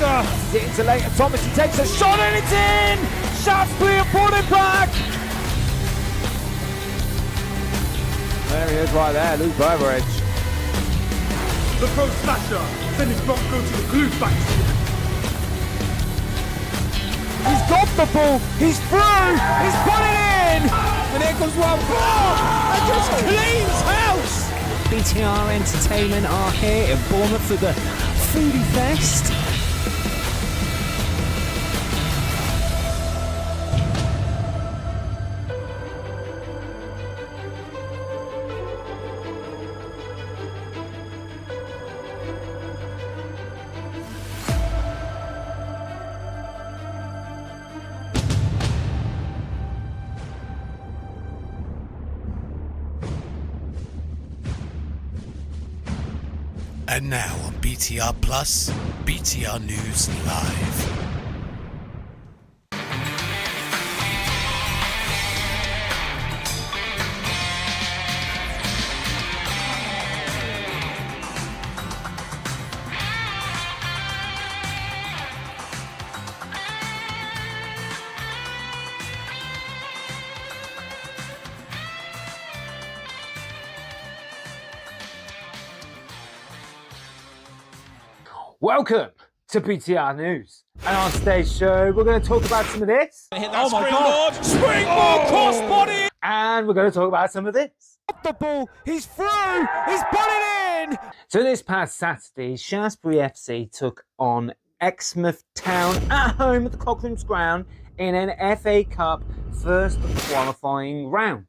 He's it into later. Thomas, he takes a shot and it's in! Shaftesbury have brought it back! There he is right there, Luke Burbridge. The pro slasher, then his block go to the glue factory. He's got the ball, he's through, he's put it in! And here comes one more, and just cleans house! BTR Entertainment are here in Bournemouth for the Foodie Fest. And now on BTR Plus, BTR News Live. Welcome to BTR News. And on today's show, we're going to talk about some of this. Oh my God! Springboard crossbody! And we're going to talk about some of this. The ball, he's through, he's put it in! So this past Saturday, Shaftesbury FC took on Exmouth Town at home at the Cochrane's Ground in an FA Cup first qualifying round.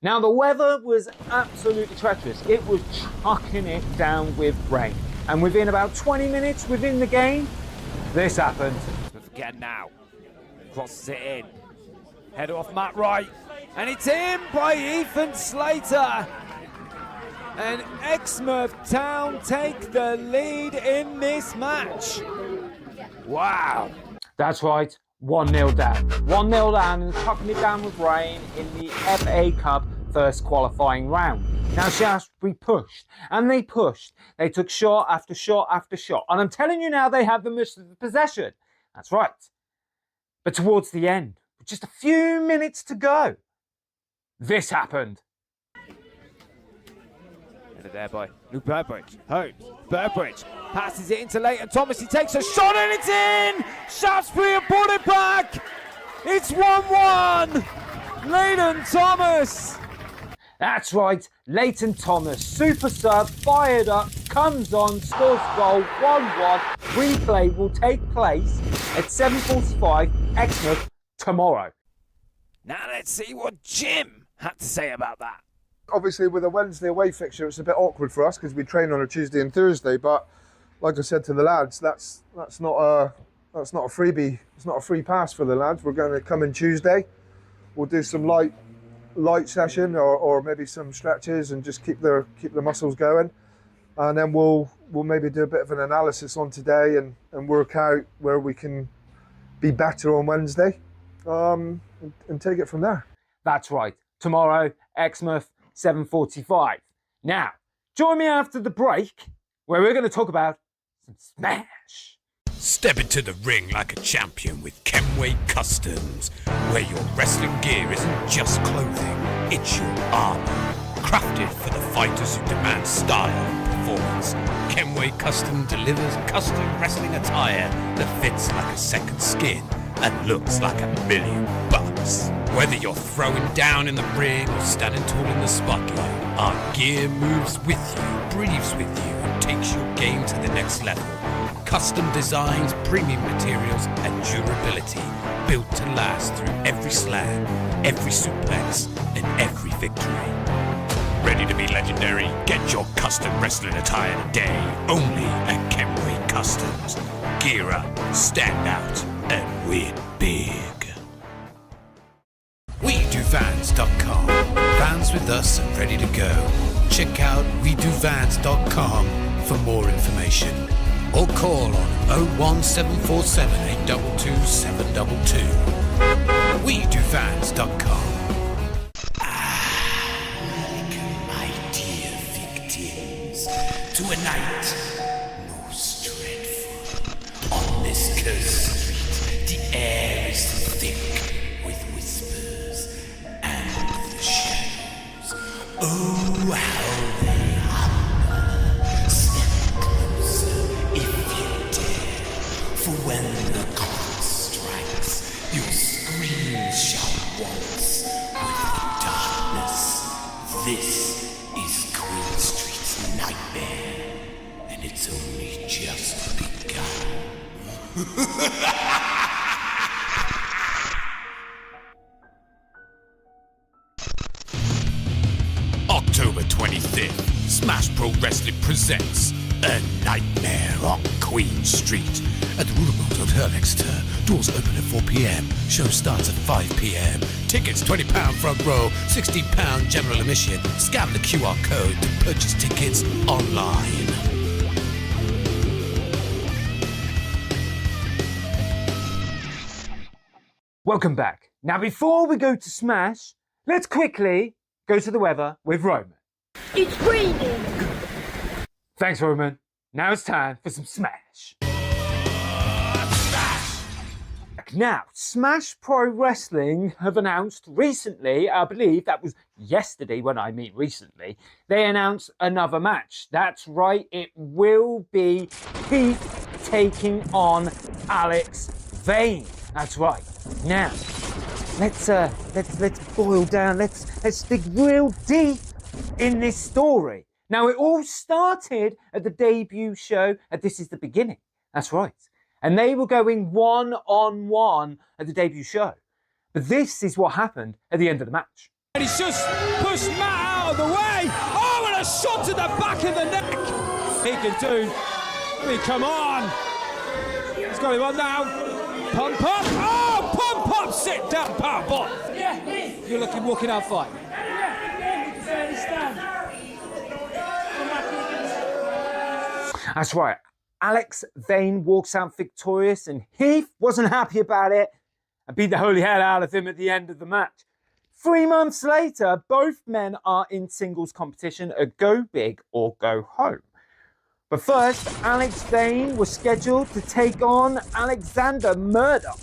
Now the weather was absolutely treacherous. It was chucking it down with rain. And within about 20 minutes within the game, this happened. Again now. Crosses it in. Header off Matt Wright. And it's in by Ethan Slater. And Exmouth Town take the lead in this match. Wow. That's right. 1-0 down. 1-0 down and chucking it down with rain in the FA Cup first qualifying round. Now Shaftesbury pushed, and they pushed. They took shot after shot after shot. And I'm telling you now, they had the most of the possession. That's right. But towards the end, with just a few minutes to go, this happened. Headed there by Luke Burbridge. Holmes. Burbridge passes it into Leighton Thomas. He takes a shot and it's in! Shaftesbury have brought it back! It's 1-1! Leighton Thomas! That's right, Leighton Thomas, super sub, fired up, comes on, scores goal, 1-1. Replay will take place at 7:45 Exmouth tomorrow. Now let's see what Jim had to say about that. Obviously, with a Wednesday away fixture, it's a bit awkward for us because we train on a Tuesday and Thursday. But like I said to the lads, that's not a freebie. It's not a free pass for the lads. We're going to come in Tuesday. We'll do some light session or maybe some stretches and just keep the muscles going, and then we'll maybe do a bit of an analysis on today and work out where we can be better on Wednesday, and take it from there. That's right. Tomorrow, Exmouth, 7:45. Now, join me after the break where we're going to talk about some smash. Step into the ring like a champion with Kenway Customs, where your wrestling gear isn't just clothing, it's your armor. Crafted for the fighters who demand style and performance, Kenway Custom delivers custom wrestling attire that fits like a second skin and looks like $1,000,000. Whether you're throwing down in the ring or standing tall in the spotlight, our gear moves with you, breathes with you, and takes your game to the next level. Custom designs, premium materials, and durability built to last through every slam, every suplex, and every victory. Ready to be legendary? Get your custom wrestling attire today, only at Kenway Customs. Gear up, stand out, and win big. WeDoVans.com. Vans with us and ready to go. Check out WeDoVans.com for more information. Or call on 01747 822 722. WeDoVans.com. My dear victims, to a night most dreadful on this when the clock strikes, your screams shall waltz with darkness. This is Queen Street's nightmare, and it's only just begun. October 25th, Smash Pro Wrestling presents A Nightmare on Queen Street at the Roosevelt Hotel Exeter. Doors open at 4 p.m. Show starts at 5 p.m. Tickets £20 front row, £16 general admission. Scan the QR code to purchase tickets online. Welcome back. Now, before we go to Smash, let's quickly go to the weather with Roman. It's raining. Thanks, Roman. Now it's time for some Smash. Now, Smash Pro Wrestling have announced recently, I believe that was yesterday when I mean recently, they announced another match. That's right, it will be Heath taking on Alex Vane. That's right. Now, let's boil down, let's dig real deep in this story. Now, it all started at the debut show, and this is the beginning. That's right. And they were going one-on-one at the debut show. But this is what happened at the end of the match. And he's just pushed Matt out of the way. Oh, and a shot to the back of the neck. He can do. I mean, come on. He's got him on now. Pump up. Oh, pump up. Sit down, power bomb. You're walking out fine. That's right. Alex Vane walks out victorious, and Heath wasn't happy about it and beat the holy hell out of him at the end of the match. 3 months later, both men are in singles competition at Go Big or Go Home. But first, Alex Vane was scheduled to take on Alexander Murdoch.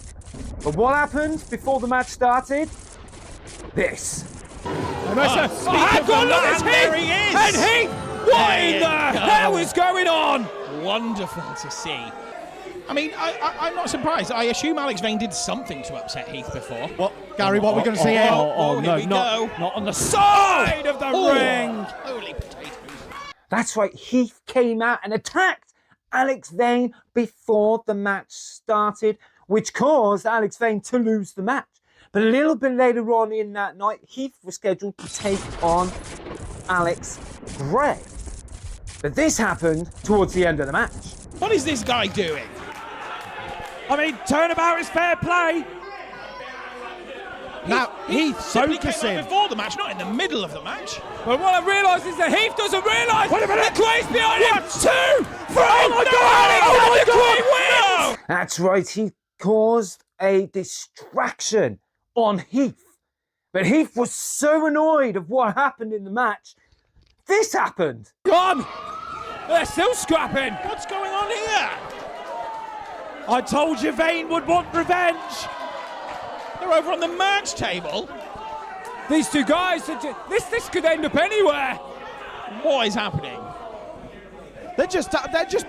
But what happened before the match started? This. I've got Heath! There he is! And Heath! What in the hell is going on? Wonderful to see. I mean, I'm not surprised. I assume Alex Vane did something to upset Heath before. What, Gary, what are we going to see here? No, not on the side of the ring. Holy potatoes. That's right, Heath came out and attacked Alex Vane before the match started, which caused Alex Vane to lose the match. But a little bit later on in that night, Heath was scheduled to take on Alex Gray. But this happened towards the end of the match. What is this guy doing? I mean, turnabout is fair play. Now, Heath focusing. Before the match, not in the middle of the match. But what I realise is that Heath doesn't realise that Gray's behind him. 2, 3, oh my God! That's right, he caused a distraction on Heath. But Heath was so annoyed of what happened in the match, this happened. Gone! They're still scrapping. What's going on here? I told you Vane would want revenge. They're over on the match table. These two guys, this could end up anywhere. What is happening? They're just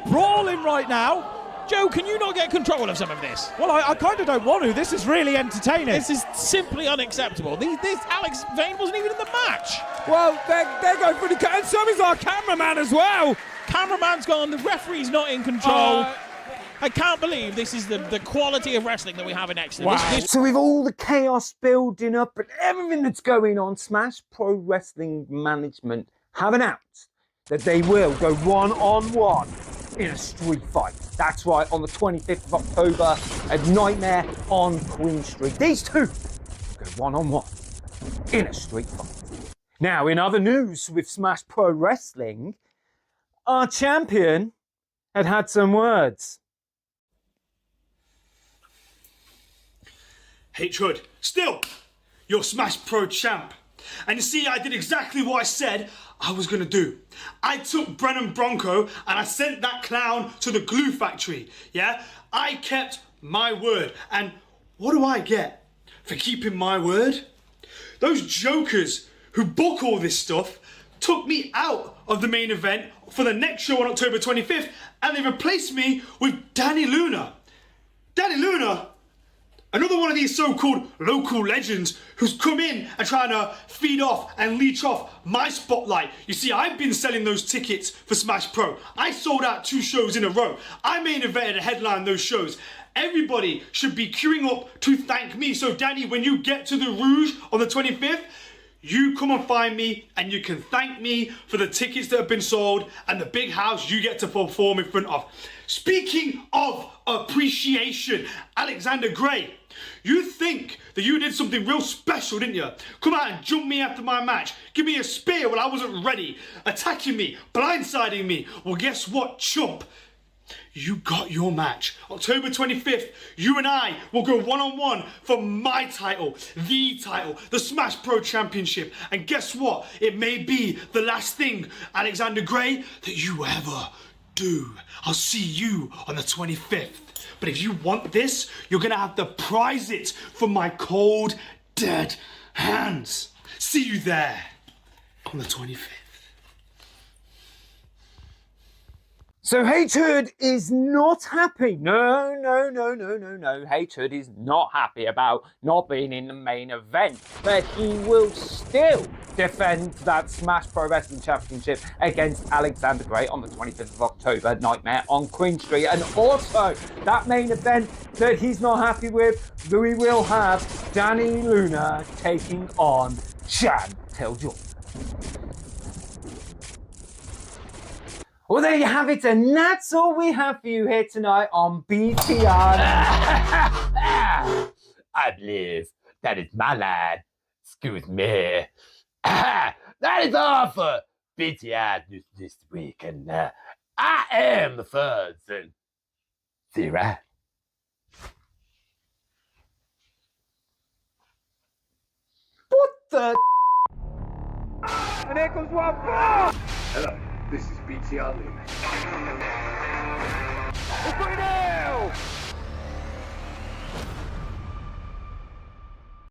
brawling right now. Joe, can you not get control of some of this? Well, I kind of don't want to. This is really entertaining. This is simply unacceptable. This Alex Vane wasn't even in the match. Well, they're going for the cut, and so is our cameraman as well. Cameraman's gone. The referee's not in control. I can't believe this is the quality of wrestling that we have in Exeter. Wow. So with all the chaos building up and everything that's going on, Smash Pro Wrestling Management have announced that they will go one-on-one in a street fight. That's right, on the 25th of October at Nightmare on Queen Street. These two go one-on-one in a street fight. Now, in other news with Smash Pro Wrestling, our champion had some words. H Hood, still, you're Smash Pro champ. And you see, I did exactly what I said I was gonna do. I took Brennan Bronco and I sent that clown to the glue factory, yeah? I kept my word. And what do I get for keeping my word? Those jokers who book all this stuff took me out of the main event for the next show on October 25th, and they replaced me with Danny Luna. Danny Luna, another one of these so-called local legends who's come in and trying to feed off and leech off my spotlight. You see, I've been selling those tickets for Smash Pro. I sold out 2 shows in a row. I main evented a headline those shows. Everybody should be queuing up to thank me. So Danny, when you get to the Rouge on the 25th, you come and find me and you can thank me for the tickets that have been sold and the big house you get to perform in front of. Speaking of appreciation, Alexander Gray, you think that you did something real special, didn't you? Come out and jump me after my match. Give me a spear when I wasn't ready. Attacking me, blindsiding me. Well, guess what, chump? You got your match. October 25th, you and I will go one-on-one for my title, the Smash Pro Championship. And guess what? It may be the last thing, Alexander Gray, that you ever do. I'll see you on the 25th. But if you want this, you're gonna have to prize it from my cold, dead hands. See you there on the 25th. So Hatred is not happy. No. Hatred is not happy about not being in the main event. But he will still defend that Smash Pro Wrestling Championship against Alexander Gray on the 25th of October, Nightmare on Queen Street. And also, that main event that he's not happy with, we will have Danny Luna taking on Chantel Jordan. Well, there you have it, and that's all we have for you here tonight on BTR. I believe that is my line. Excuse me. That is all for BTR News this week, and I am the first. And see you right. What the? And here comes one more! Hello, this is BTR News. It's 3-0!